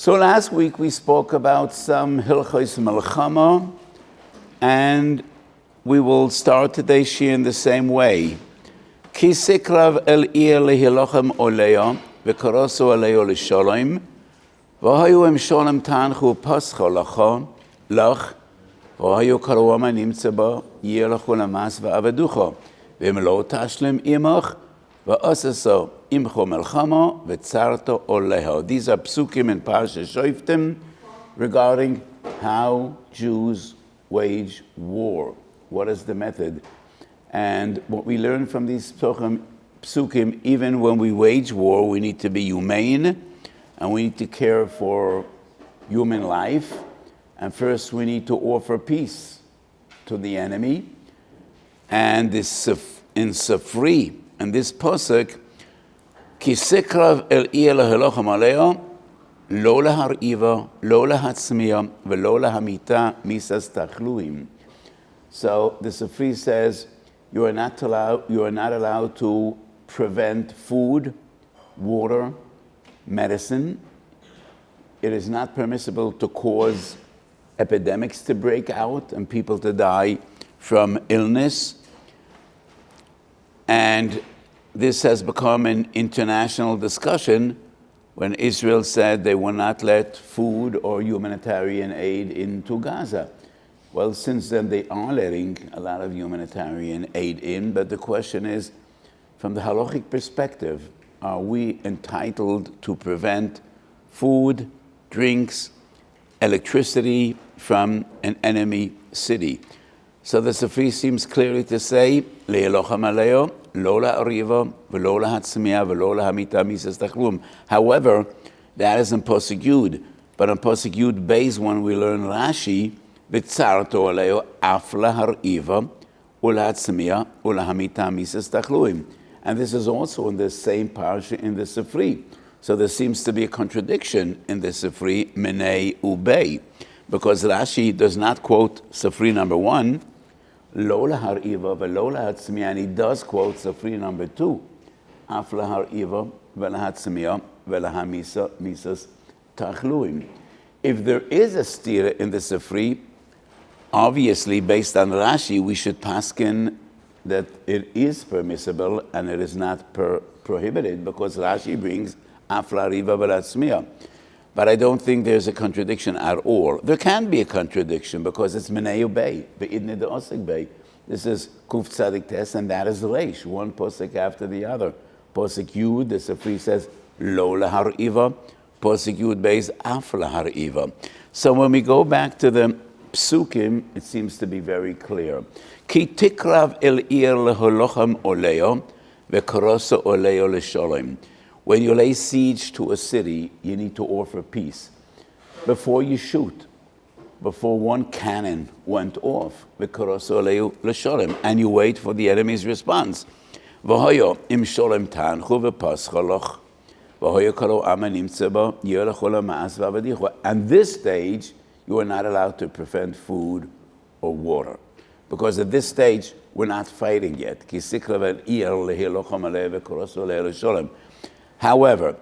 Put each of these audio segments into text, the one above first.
So last week we spoke about some Hilchos Melchama, and we will start today's shiur in the same way. Ki sikrav el ir lehilochem oleya, v'karosu oleyo l'sholem, v'hayu sholem tanchu pascha lach, v'hayu karuama nimtza ba, yir lachu lamas v'avaducha, v'im lo tashlem imach, v'asaso imcho melchama, v'tzarto oleha. These are psukim in Parsha Shoftim regarding how Jews wage war. What is the method? And what we learn from these psukim, even when we wage war, we need to be humane, and we need to care for human life. And first we need to offer peace to the enemy. And this in Sifri, and this pasuk, Ki sikrav el ir lehelochem aleya, lo lahar'iva, lo lahatzmiya, v'lo lahamita misas tachluim. So the Sifri says you are not allowed to prevent food, water, medicine. It is not permissible to cause epidemics to break out and people to die from illness. And this has become an international discussion when Israel said they will not let food or humanitarian aid into Gaza. Well, since then they are letting a lot of humanitarian aid in, but the question is, from the halachic perspective, are we entitled to prevent food, drinks, electricity from an enemy city? So the Sifri seems clearly to say, Le'elochem aleyo, lo la'ariva, v'lo lahatzmiya, v'lo lahamita misas tachlum. However, that is in Pasuk Yud. But in Pasuk Yud Beis, when we learn Rashi, v'tzarto aleyo af lahar'iva, u'lahatzmiya, u'lahamita misas tachluim. And this is also in the same parsha in the Sifri. So there seems to be a contradiction in the Sifri, Menei Ubei, because Rashi does not quote Sifri number 1, Lo lahar'iva v'lo lahatzmiya, and he does quote Sifri number 2, Af lahar'iva v'lahatzmiya v'lahamisa misas tachluim. If there is a stira in the Sifri, obviously based on Rashi, we should paskin that it is permissible and it is not prohibited, because Rashi brings Af lahar'iva v'lahatzmiya. But I don't think there's a contradiction at all. There can be a contradiction because it's Menei Ubei, Be'idne de Osik Bey. This is Kuf Tzadik Tes, and that is Reish, one posik after the other. Posik Yud, the Sifri says, Lo lahar'iva. Posik Yud Beis, Af lahar'iva. So when we go back to the psukim, it seems to be very clear. Ki tikrav el ir leholochem oleyo, ve'karosa oleyo l'sholem. When you lay siege to a city, you need to offer peace. Before you shoot, before one cannon went off, and you wait for the enemy's response. And this stage, you are not allowed to prevent food or water. Because at this stage, we're not fighting yet. However,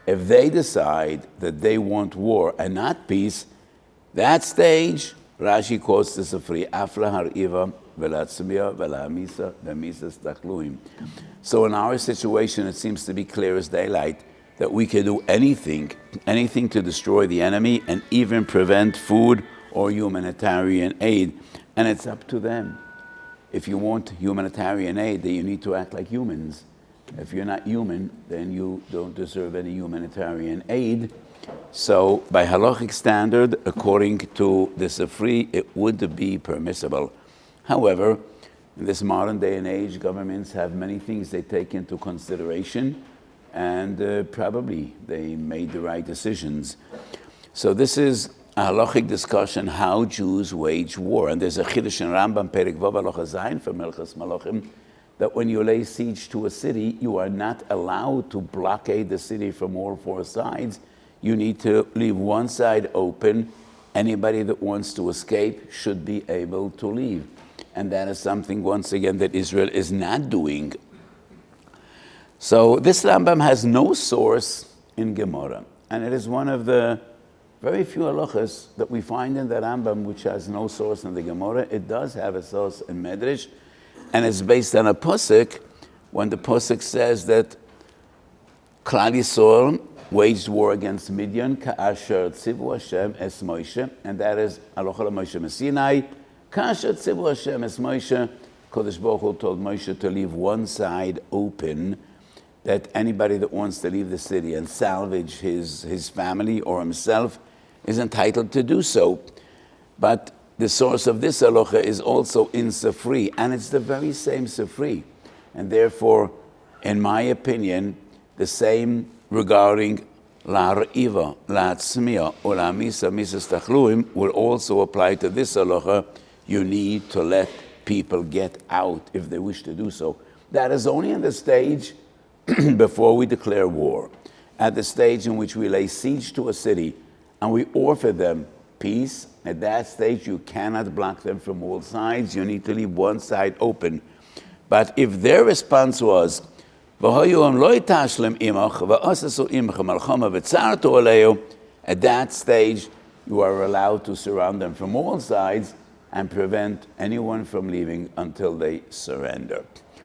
if they decide that they want war and not peace, that stage, Rashi quotes the Sifri, So in our situation, it seems to be clear as daylight that we can do anything to destroy the enemy and even prevent food or humanitarian aid. And it's up to them. If you want humanitarian aid, then you need to act like humans. If you're not human, then you don't deserve any humanitarian aid. So by halachic standard, according to the Sifri, it would be permissible. However, in this modern day and age, governments have many things they take into consideration, and probably they made the right decisions. So this is a halachic discussion how Jews wage war. And there's a Chiddush in Rambam, Perek Vav Halacha Zayin from Melchas Malachim, that when you lay siege to a city, you are not allowed to blockade the city from all four sides. You need to leave one side open. Anybody that wants to escape should be able to leave. And that is something, once again, that Israel is not doing. So this Rambam has no source in Gemara, and it is one of the very few halachas that we find in the Rambam which has no source in the Gemara. It does have a source in Medrash, and it's based on a pasuk when the pasuk says that Klal Yisrael waged war against Midian, ka'asher tzivu Hashem es Moshe, and that is halacha Moshe Messinai. Ka'asher tzivu Hashem es Moshe, Kodesh Baruch Hu told Moshe to leave one side open, that anybody that wants to leave the city and salvage his family or himself is entitled to do so. But the source of this halacha is also in Sifri, and it's the very same Sifri. And therefore, in my opinion, the same regarding la ra'iva, la tzmiya, or la misa, misas tachluim, will also apply to this halacha. You need to let people get out if they wish to do so. That is only in the stage before we declare war. At the stage in which we lay siege to a city and we offer them peace, at that stage you cannot block them from all sides. You need to leave one side open. But if their response was, at that stage, you are allowed to surround them from all sides and prevent anyone from leaving until they surrender.